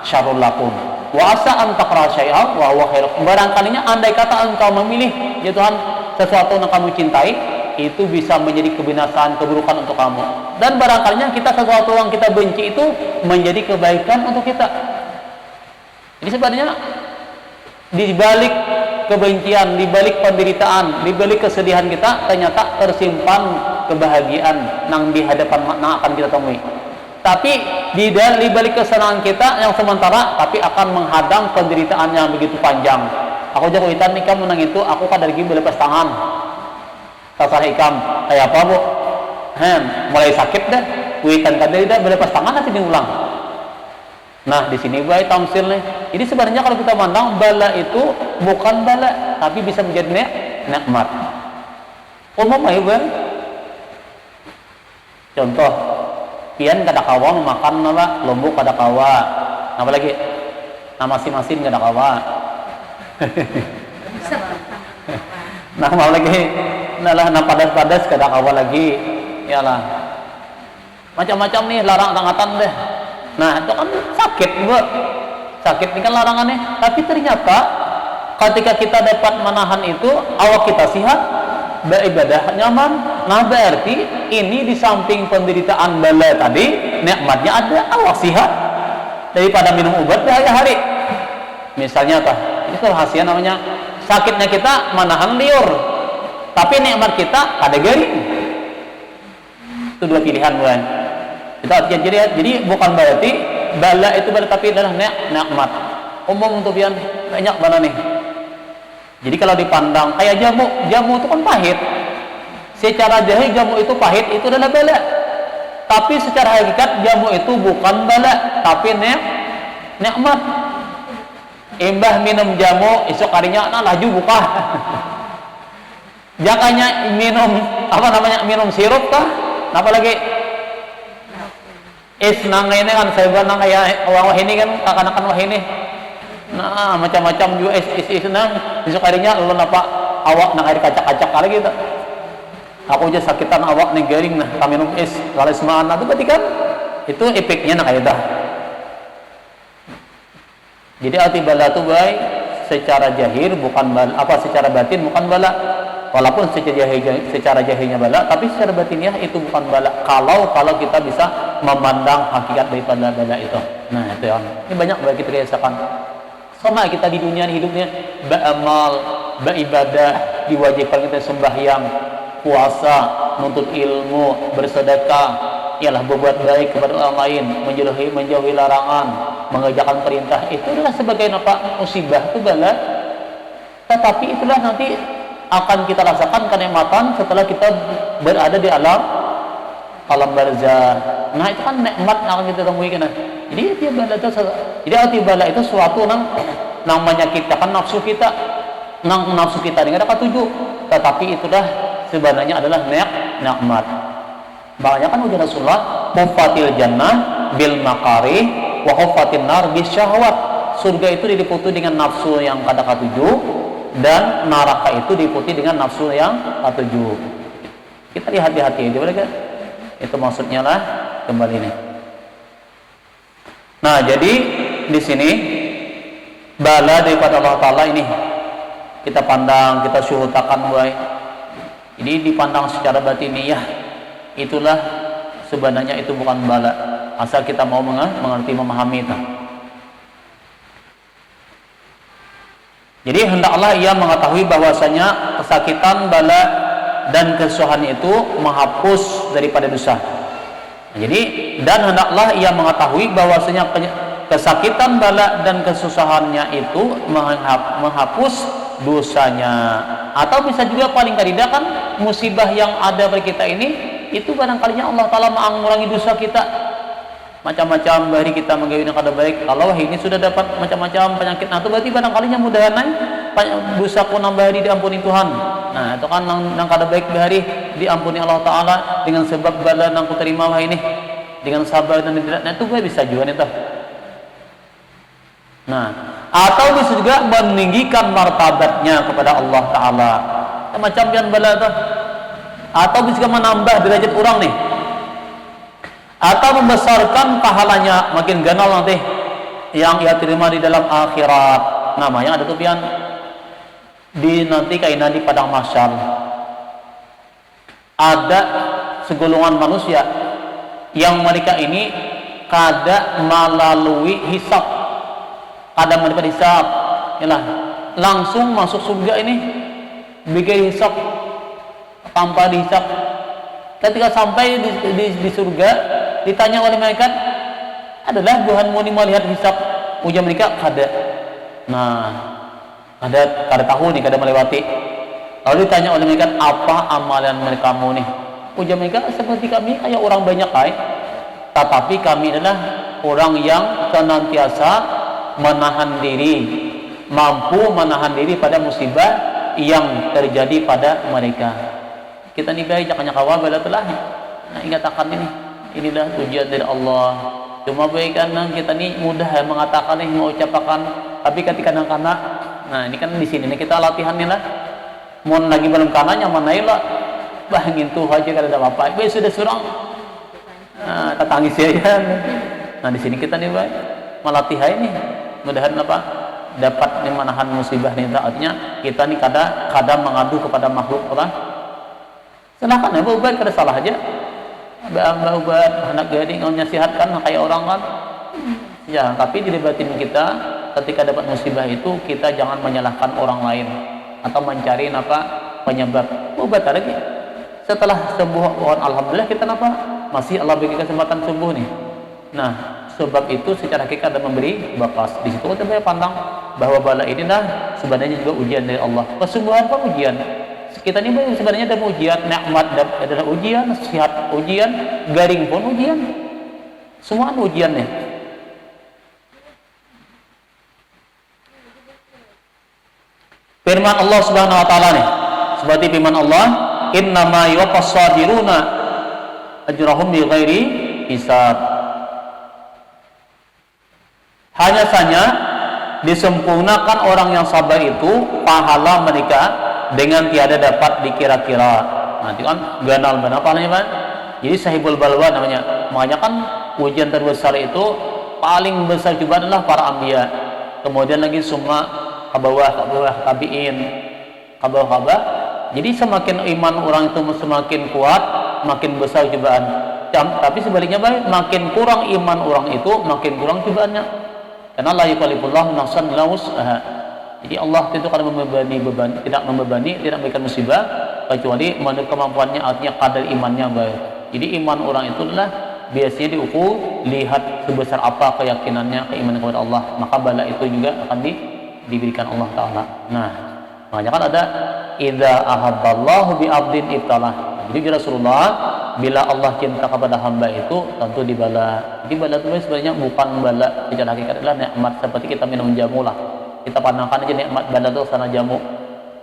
syarrul lakum wa asa an taqra syai'aw wa huwa khairul. Barangkalinya andai kata engkau memilih ya Tuhan sesuatu yang kamu cintai itu bisa menjadi kebinasaan, keburukan untuk kamu. Dan barangkalinya kita sesuatu yang kita benci itu menjadi kebaikan untuk kita. Jadi sebenarnya di balik kebencian, di balik penderitaan, di balik kesedihan kita ternyata tersimpan kebahagiaan yang di hadapan yang akan kita temui. Tapi di balik kesenangan kita yang sementara tapi akan menghadang penderitaan yang begitu panjang. Aku jago ikan nikam menang itu aku kan dari berlepas tangan. Tasah ikam kayak apa bu? Mulai sakit dah. Kuitan tadi dah berlepas tangan nanti diulang. Nah di sini baik tamsil nih. Jadi sebenarnya kalau kita pandang bala itu bukan bala, tapi bisa menjadi nikmat. Umumnya bang. Contoh, pian kada kawa memakan apa? Lombok kada kawa. Apa lagi? Nah masin-masin kada kawa. Nah mau lagi, nah padas-padas kada kawa lagi. Iyalah. Macam-macam nih larang-larangatan deh. Nah itu kan sakit bu. Sakit ini kan larangannya. Tapi ternyata ketika kita dapat menahan itu awak kita sehat, beribadah nyaman. Nah berarti ini di samping penderitaan bala tadi nikmatnya ada awak sehat daripada minum obat berhari-hari. Misalnya ini rahasia namanya sakitnya kita menahan liur, tapi nikmat kita ada garing. Itu dua pilihan bukan? Jadi bukan berarti bala itu bala tapi adalah nikmat umum untuk pian banyak mana nih. Jadi kalau dipandang kayak jamu itu kan pahit. Secara zahir jamu itu pahit itu adalah bala. Tapi secara hakikat jamu itu bukan bala tapi nikmat. imbah minum jamu esok harinya nah laju buka. Jangannya minum minum sirup kah? Apa lagi? Nang ini kan saya bilang kayak wah ini kan akan wah ini. Nah macam-macam juga nang besok harinya lu apa awak nang air kacak-kacak kali gitu. Aku aja sakitan awak nih garing nah kami minum lalu semana itu berarti kan itu efeknya nah kayak dah. Jadi arti bala itu baik secara jahir bukan bala, secara batin bukan bala. Walaupun secara jahilnya bala, tapi secara batinnya itu bukan bala. Kalau kita bisa memandang hakikat daripada bala itu. Nah itu yang ini banyak bagi kita rasakan. Sama kita di dunia hidupnya beramal, beribadah, diwajibkan kita sembahyang, puasa, menuntut ilmu, bersedekah, ialah berbuat baik kepada orang lain, menjauhi larangan, mengerjakan perintah. Itu adalah sebagai musibah itu bala. Tetapi itulah nanti akan kita rasakan kenikmatan setelah kita berada di alam barzah. Nah itu kan nikmat yang akan kita temui kan. Jadi arti bala itu suatu nang menyakitkan nafsu kita, nafsu kita dengan ketujuh. Tetapi itulah sebenarnya adalah nikmat. Makanya kan ujar Rasulullah, "Hufatil jannah bil makarih wa hufatin nar bis syahwat." Surga itu diliputi dengan nafsu yang kada ketujuh dan neraka itu diikuti dengan nafsu yang ketujuh. Kita lihat hati-hati aja boleh kan? Itu maksudnya lah kembali nih. Nah, jadi di sini bala daripada Allah Taala ini kita pandang, kita syuhutakan baik. Jadi dipandang secara batiniyah itulah sebenarnya itu bukan bala. Asal kita mau mengerti, memahami itu. Jadi hendaklah ia mengetahui bahwasanya kesakitan, bala dan kesusahan itu menghapus daripada dosa. Jadi dan hendaklah ia mengetahui bahwasanya kesakitan, bala dan kesusahannya itu menghapus dosanya. Atau bisa juga paling tidak kan musibah yang ada pada kita ini itu barangkalinya Allah Taala mengurangi dosa kita. Macam-macam bahari kita menggawi yang kada baik. Kalau ini sudah dapat macam-macam penyakit, nah itu berarti barangkalinya mudahan dosa ku nambah hari diampuni Tuhan. Nah itu kan nang kada baik bahari diampuni Allah Taala dengan sebab bala nang ku terima wah ini dengan sabar dan tidak. Nah itu gue bisa juga nih. Nah atau bisa juga meninggikan martabatnya kepada Allah Taala. Macam yang bala itu. Atau bisa menambah derajat orang nih. Atau membesarkan pahalanya makin ganal nanti yang ia terima di dalam akhirat. Namanya ada tupian di nanti kaina di padang mahsyar. Ada segolongan manusia yang mereka ini kada melalui hisab, kada mendapat hisab, yalah langsung masuk surga ini bikin hisab tanpa dihisab. Ketika sampai di surga ditanya oleh malaikat, adalah Tuhanmu ini melihat hisab? Ujar mereka kada. Nah, kada tahu nih, kada melewati. Lalu ditanya oleh malaikat, apa amalan mereka nih? Ujar mereka, seperti kami kayak orang banyak tetapi kami adalah orang yang senantiasa menahan diri, mampu menahan diri pada musibah yang terjadi pada mereka. Kita nih baik jangan kawal bala telah. Nah, ingat akan inilah ujian dari Allah. Cuma baik kan kita nih mudah mengatakan mengucapkan, tapi ketika kanak-kanak, nah ini kan di sini nih kita latihan nih lah. Mau lagi belum kanannya mana lah, bahangin tuh aja kada ada apa-apa. Sudah surang, nah tatangis ya. Nah di sini kita nih baik melatih ini, mudahan apa dapat menahan musibah nih. Artinya kita nih kadang mengadu kepada makhluk Allah. Silahkan ya, obat kada salah aja. Obat anak gading nyasihatkan kayak orang kan. Ya, tapi di batin kita ketika dapat musibah itu kita jangan menyalahkan orang lain atau mencari penyebab. Obat lagi. Setelah sembuh, alhamdulillah kita masih Allah beri kesempatan sembuh nih. Nah, sebab itu secara hakikat ada memberi bakas. Di situ kita pandang bahwa bala ini sebenarnya juga ujian dari Allah. Kesembuhan pun ujian. Kita ini sebenarnya ada ujian, nikmat adalah ujian, sehat ujian, garing pun ujian. Semua ujiannya. Firman Allah Subhanahu wa taala nih, seperti firman Allah, innama yuwaffas sabiruna ajrahum bighairi hisab. Hanya saja disempurnakan orang yang sabar itu pahala mereka dengan tiada dapat dikira-kira. Nanti kan ganal benar apa namanya, Pak? Jadi sahibul balwa namanya. Makanya kan ujian terbesar itu paling besar juga adalah para anbiya. Kemudian lagi semua kabawah tabi'in, kabawah. Jadi semakin iman orang itu semakin kuat, makin besar cobaan. Tapi sebaliknya baik, makin kurang iman orang itu, makin kurang cobaannya. Karena la yukallifullahu nafsan illa wus'aha. Jadi Allah itu kalau membebani beban, tidak membebani, tidak memberikan musibah kecuali menurut kemampuannya, artinya kadar imannya baik. Jadi iman orang itu adalah biasanya diukur lihat sebesar apa keyakinannya, keimanan kepada Allah, maka bala itu juga akan diberikan Allah Ta'ala. Nah, makanya kan ada idza ahabballahu bi abdin ibtalah. Jadi Rasulullah, bila Allah cinta kepada hamba itu tentu dibala. Jadi bala itu sebenarnya bukan bala, secara hakikat adalah nikmat, seperti kita minum jamu lah. Kita pandangkan aja nikmat bala itu sana jamu.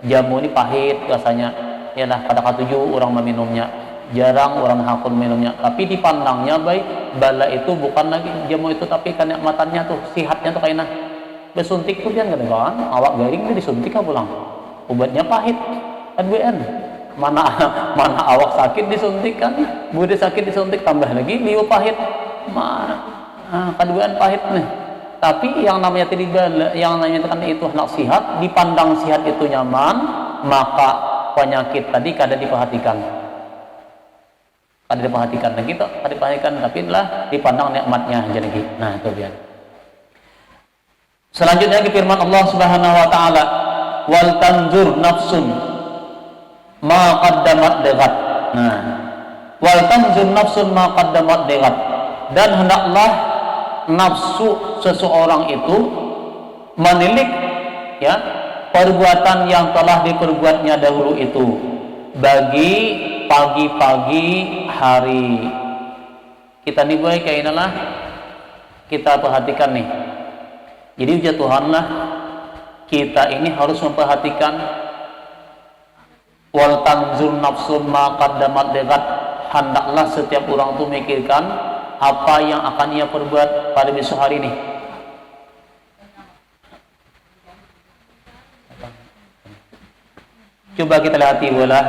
Jamu ini pahit rasanya. Yalah pada ketujuh orang meminumnya. Jarang orang hakun minumnya. Tapi dipandangnya baik, bala itu bukan lagi jamu itu, tapi kenikmatannya tuh, sihatnya tuh kayaknya. Bersuntik tuh kan kadang-kadang awak garing itu disuntik kan pulang. Obatnya pahit. Kan BN. Mana awak sakit disuntik kan, bude sakit disuntik, tambah lagi liu pahit, keduaan pahit nih. Tapi yang namanya bala, yang namanya kan itu anak sihat, dipandang sihat itu nyaman, maka penyakit tadi kada diperhatikan, dan kita kada diperhatikan, tapi lah dipandang nikmatnya jadi. Nah itu biar. Selanjutnya ke firman Allah Subhanahu wa taala, wal tanzur nafsun ma qaddamat degat. Nah, wal tanzur nafsun ma qaddamat degat, dan hendaklah nafsu seseorang itu menilik ya perbuatan yang telah diperbuatnya dahulu itu bagi pagi-pagi hari. Kita dibuai kayak inilah kita perhatikan nih. Jadi ujian Tuhan lah, kita ini harus memperhatikan wal tanzur nafsun ma qaddamat degat. Hendaklah setiap orang itu memikirkan apa yang akan ia perbuat pada besok hari ini. Coba kita lihat lah,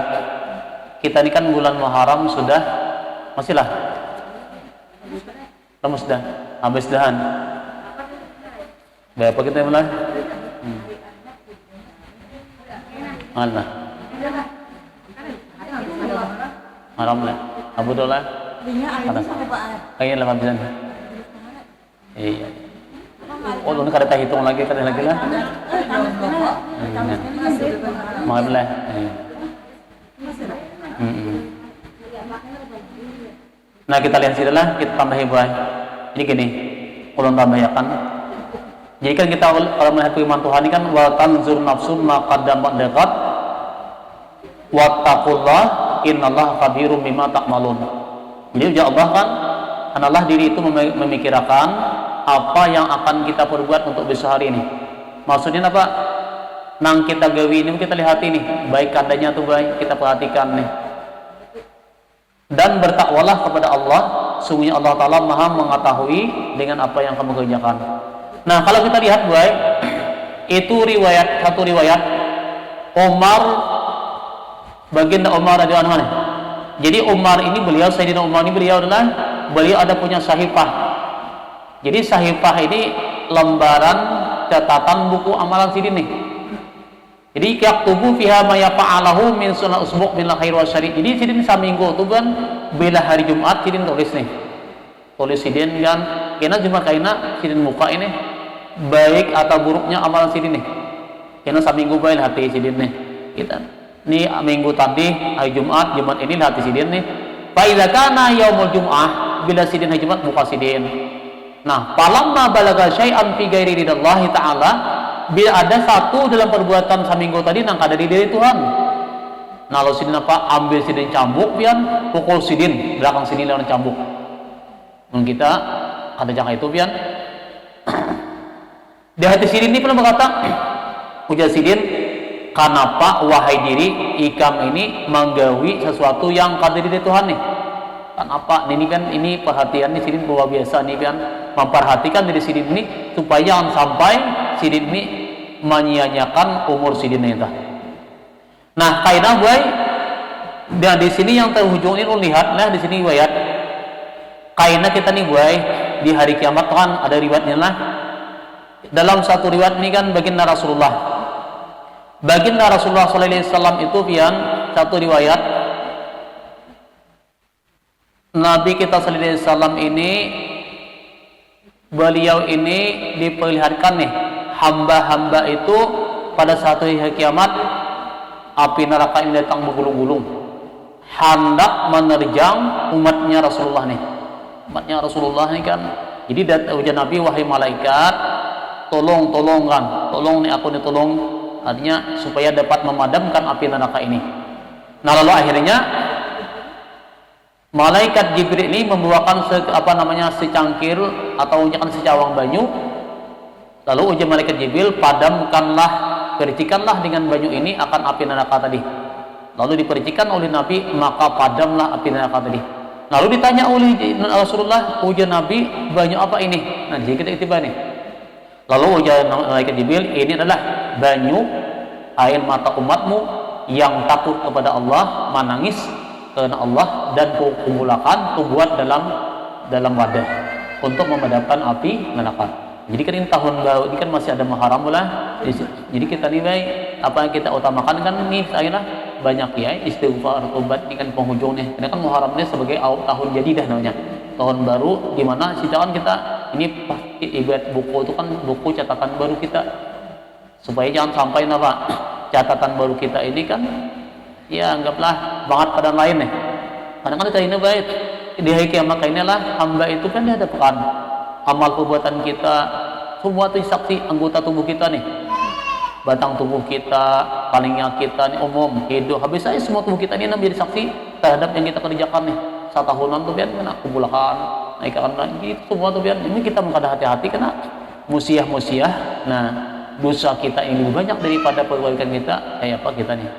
kita ini kan bulan Muharram sudah, masihlah lemes dah, habis dahan. Berapa kita mulai? Mana? Haram lah, Abu Dola. Kayaknya 8%. Iya. Oh, lu kada hitung lagi lah. Maaf lah. Nah kita lihat sini lah, kita tambah hiburan. Jadi gini, kalau tambahkan. Jadi kan kita kalau melihat firman Tuhan ini kan wa tanzur nafsum ma qaddamat degat wattaqullah innallaha khabirum bima ta'malun. Jadi ya Allah kan adalah diri itu memikirkan apa yang akan kita perbuat untuk besok hari ini. Maksudnya apa? Nang kita gawi ini kita lihat ini, baik adanya tuh baik, kita perhatikan nih. Dan bertakwalah kepada Allah, sungguhnya Allah Ta'ala Maha mengetahui dengan apa yang kamu kerjakan. Nah, kalau kita lihat baik, itu satu riwayat Umar, baginda Umar radhiyallahu anhu. Jadi Umar ini Sayyidina Umar ini beliau ada punya sahifah. Jadi sahifah ini lembaran catatan buku amalan sidin nih. Jadi yaktubu fiha ma yafa'alahu min sunnah usbu' bil khair wa syari'. Jadi sidin saminggu tuh kan bila hari Jumat sidin tulis nih. Tulis sidin kan kena Jumat kaina sidin muka ini baik atau buruknya amalan sidin nih. Kena saminggu bae hati sidin nih. Kita nih minggu tadi hari Jumat ini hati sidin nih. Fa idza kana yaumul jum'ah, bila sidin hari Jumat buka sidin. Nah, falamma balaga syai'an fi ghairi ridallahi ta'ala, bila ada satu dalam perbuatan saminggu tadi nang kada di diri Tuhan. Nah, lo sidin apa? Ambil sidin cambuk pian, pukul sidin, belakang sidin lawan cambuk. Mun kita ada jangan itu pian. Di hati sidin ini pernah berkata, ujar sidin, kenapa wahai diri ikam ini menggawi sesuatu yang kadiri dari Tuhan nih. Kenapa ini perhatian di sini luar biasa nih kan, memperhatikan diri sidin ini supaya jangan sampai sidin ini menyia-nyiakan umur sidin itu. Nah, kaidah boy, dan di sini yang terhujung ini lihatlah di sini wayat. Kaidah kita nih boy, di hari kiamat kan ada riwayatnya lah. Dalam satu riwayat ini kan baginda Rasulullah sallallahu alaihi wasallam itu pian satu riwayat Nabi kita sallallahu alaihi wasallam ini beliau ini diperlihatkan nih hamba-hamba itu pada satu hari kiamat api neraka ini datang bergulung-gulung hendak menerjang umatnya Rasulullah nih. Umatnya Rasulullah nih kan. Jadi ujar Nabi, wahai malaikat, tolong nih aku nih tolong, artinya supaya dapat memadamkan api neraka ini. Nah, lalu akhirnya malaikat Jibril ini membawakan secangkir atau ujakan secawang banyu. Lalu ujar malaikat Jibril, padamkanlah, percikanlah dengan banyu ini akan api neraka tadi. Lalu dipercikan oleh Nabi, maka padamlah api neraka tadi. Lalu ditanya oleh Rasulullah, ujar Nabi, banyu apa ini? Nah, jadi kita itibar nih. Lalu ujar malaikat Jibril, ini adalah banyu air mata umatmu yang takut kepada Allah, menangis karena Allah, dan kumpulkan buat dalam wadah untuk memadamkan api neraka. Jadi kan ini tahun baru, ini kan masih ada Muharram lah. Jadi kita nilai apa yang kita utamakan kan ini saya banyak ya istighfar, tobat, ini kan penghujungnya. Karena kan Muharram ini sebagai tahun jadidah namanya, tahun baru, di mana sitawan kita ini pasti ibarat buku itu kan buku catatan baru kita, supaya jangan sampai catatan baru kita ini kan ya anggaplah banget pada lain nih. Karena kan kita ini baik di hari kiamat inilah hamba itu kan dihadapkan amal perbuatan kita, semua itu saksi anggota tubuh kita nih, batang tubuh kita, palingnya kita nih, umum hidup, habis saya semua tubuh kita ini menjadi saksi terhadap yang kita kerjakan nih. Satahunan tuh biar kena kumpulkan, naikkan lagi semua tuh biar ini kita mengada hati-hati kena musiah. Nah, dosa kita ini lebih banyak daripada perbuatan kita, kayak apa kita nih.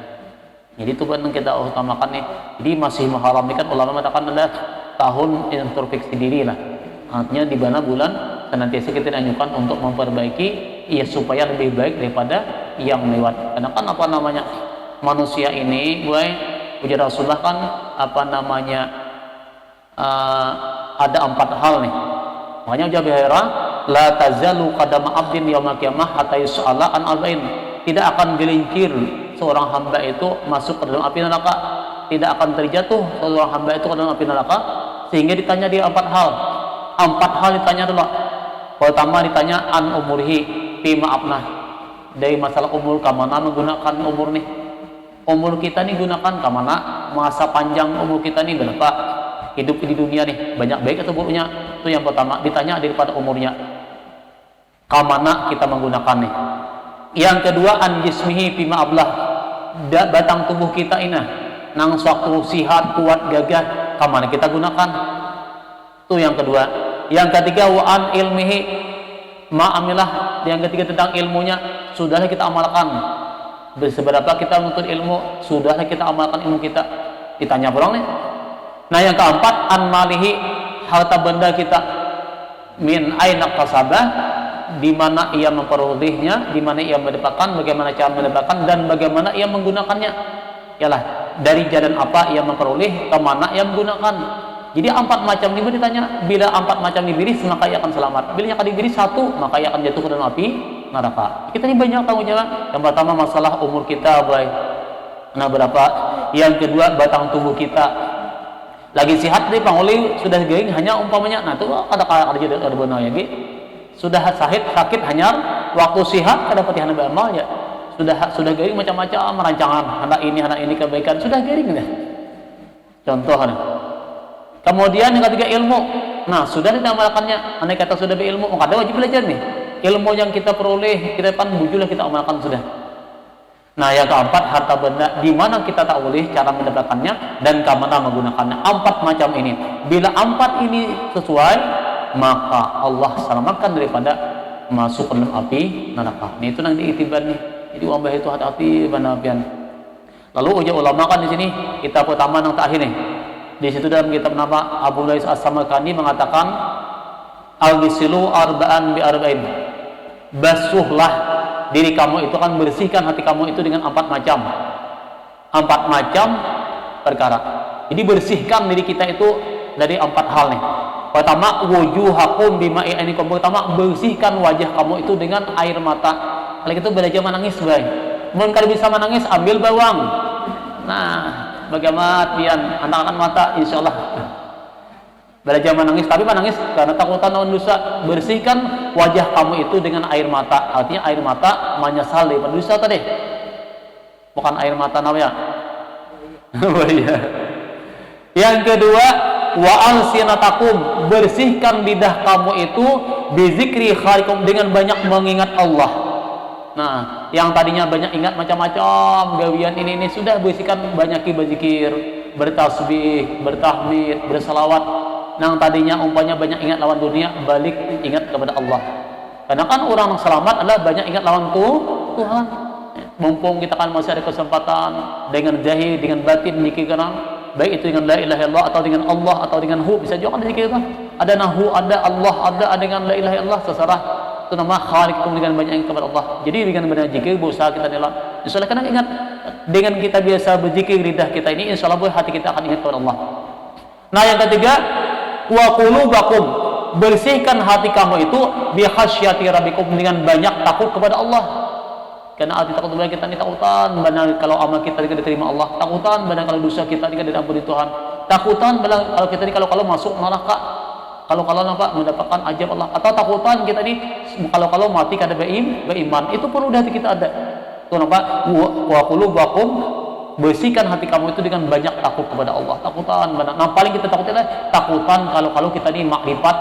Jadi itu kan kita utamakan nih. Jadi masih Muharram ini kan ulama mengatakan adalah tahun introspeksi diri lah. Artinya di mana bulan senantiasa kita anjurkan untuk memperbaiki ya supaya lebih baik daripada yang lewat. Karena kan manusia ini, ujar Rasulullah kan ada 4 hal nih. Makanya ujar Bihira, la tazalu qadama abdin yaumil qiyamah hatta yus'ala an arba'in. Tidak akan gelincir seorang hamba itu masuk ke dalam api neraka, tidak akan terjatuh seorang hamba itu ke dalam api neraka sehingga ditanya dia 4 hal. 4 hal ditanya dulu. Pertama ditanya an umurhi fi ma'afnah, dari masalah umur, kamana menggunakan umur nih. Umur kita nih gunakan kamana, masa panjang umur kita nih berapa, hidup di dunia nih banyak baik atau buruknya. Itu yang pertama, ditanya daripada umurnya, kamana kita menggunakan nih. Yang kedua an jismihi fi ma'ablah, batang tubuh kita ini nang suatu sihat kuat gagah, kamana kita gunakan. Itu yang kedua. Yang ketiga wa an ilmihi ma'amilah, yang ketiga tentang ilmunya, sudahlah kita amalkan. Seberapa kita menuntut ilmu, sudahlah kita amalkan ilmu kita. Ditanya pulang nih. Nah, yang keempat an malihi, harta benda kita, min aina kasabah, di mana ia memperolehnya, di mana ia mendapatkan, bagaimana cara mendapatkan, dan bagaimana ia menggunakannya. Yalah, dari jalan apa ia memperoleh, ke mana ia menggunakan. Jadi 4 macam ini ditanya, bila 4 macam dibiris maka ia akan selamat. Bila yang dibiris 1 maka ia akan jatuh ke dalam api neraka. Kita ini banyak tanggung jawab. Yang pertama masalah umur kita, baik. Nah, berapa? Yang kedua batang tubuh kita. Lagi sehat nih panguli sudah gering hanya umpamanya. Nah, itu ada benar ya, sudah sakit hanya waktu sehat ada petihan beramal ya. Sudah gering macam-macam rancangan, anak ini kebaikan sudah gering dah. Contoh kan. Kemudian yang ketiga ilmu. Nah, sudah diamalkannya. Andai kata sudah berilmu, maka ada wajib belajar nih. Ilmu yang kita peroleh, kita kan bujulah kita amalkan sudah. Nah, yang keempat harta benda, di mana kita tak boleh cara mendapatkannya dan ke mana menggunakannya. 4 macam ini. Bila 4 ini sesuai, maka Allah selamatkan daripada masuk ke dalam api neraka. Ini itu nanti itibar nih. Jadi wabah itu hati-hati banapian. Lalu ujar ulama kan di sini kita pertama yang terakhir nih. Di situ dalam kitab nama Abu Lais As-Samarkandi mengatakan al-ghisilu arba'an bi arba'in. Basuhlah diri kamu itu, kan bersihkan hati kamu itu dengan 4 macam. 4 macam perkara. Jadi bersihkan diri kita itu dari 4 hal nih. Pertama, wujuhakum bima'i ainikum. Pertama, bersihkan wajah kamu itu dengan air mata. Kalau itu belajar menangis, baik. Mun kalau bisa menangis, ambil bawang. Nah, bagaimana pian anak-anak mata, insyaallah. Belajar menangis, tapi menangis karena takutan lawan dosa. Bersihkan wajah kamu itu dengan air mata. Artinya air mata menyesal daripada dosa tadi. Bukan air mata namanya. Oh iya. Yang kedua, wa alsinatakum, bersihkan lidah kamu itu bizikri khalikum, dengan banyak mengingat Allah. Nah, yang tadinya banyak ingat macam-macam gawian ini sudah bersihkan, banyaki berzikir, bertasbih, bertahmid, bersalawat. Yang tadinya umpamanya banyak ingat lawan dunia, balik ingat kepada Allah. Karena kan orang yang selamat adalah banyak ingat lawan Tuhan. Mumpung kita kan masih ada kesempatan dengan zahir, dengan batin zikir, baik itu dengan la ilaha illallah atau dengan Allah atau dengan hu, bisa juga kan zikir itu. Ada nahu, ada Allah, ada dengan la ilaha illallah, terserah. Itu nama khaliqum, dengan banyak yang kepada Allah. Jadi dengan banyak zikir berusaha kita dalam. Insyaallah, karena ingat dengan kita biasa berzikir lidah kita ini, insyaallah hati kita akan ingat kepada Allah. Nah, yang ketiga, wa qulubakum, bersihkan hati kamu itu bi khasyati rabbikum, dengan banyak takut kepada Allah. Karena arti takut kepada kita ini takutan benar kalau amal kita tidak diterima Allah, takutan benar kalau dosa kita tidak diampuni Tuhan, takutan benar kalau kita ini kalau masuk neraka, kalau nampak mendapatkan azab Allah, atau takutan kita ini kalau mati kada beriman. Itu perlu hati kita ada. Tuh nampak, wa qulubakum, bersihkan hati kamu itu dengan banyak takut kepada Allah. Takutan benar. Nah, paling kita takutnya takutan kalau kita ini makrifat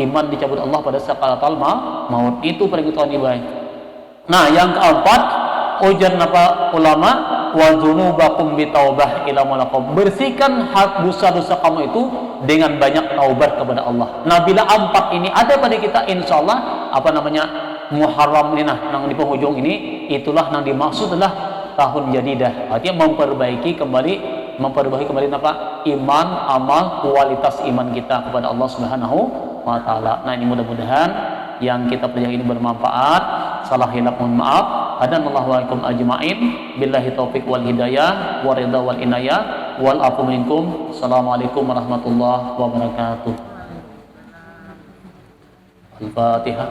iman dicabut Allah pada sakaratul maut. Itu paling utama baik. Nah, yang keempat, ujar napa ulama, wa dzunubakum bitaubah ila malakum, bersihkan hak dosa-dosa kamu itu dengan banyak taubat kepada Allah. Nah, bila 4 ini ada pada kita, insyaallah Muharram ini nang di penghujung ini, itulah yang dimaksud adalah tahun jadidah. Artinya memperbaiki kembali napa iman, amal, kualitas iman kita kepada Allah Subhanahu wa taala. Nah, ini mudah-mudahan yang kita pelajari ini bermanfaat. Salah hilaf mohon maaf. Hadanallahu wa ikum ajma'in. Billahi taufiq wal hidayah wa ridha wal inayah wal afu minkum. Assalamualaikum warahmatullahi wabarakatuh. Al-Fatihah.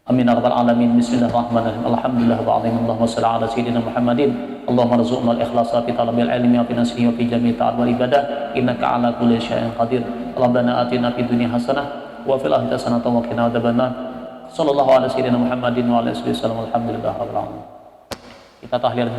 Amin ya rabbal alamin. Bismillahirrahmanirrahim. Alhamdulillah wa Allahumma shalli ala sayyidina Muhammadin. Allahumma rzuqna al-ikhlasa fi talabil ilmi wa fi nasihi wa fi jami'i ta'al wal ibadah. Innaka ala kulli syai'in qadir. Rabbana atina fid dunya hasanah wa fil akhirati hasanatan wa qina adzabannar. Sallallahu ala sayyidina Muhammadin wa ala alihi wasallam. Alhamdulillah rabbil alamin. Kita tahlil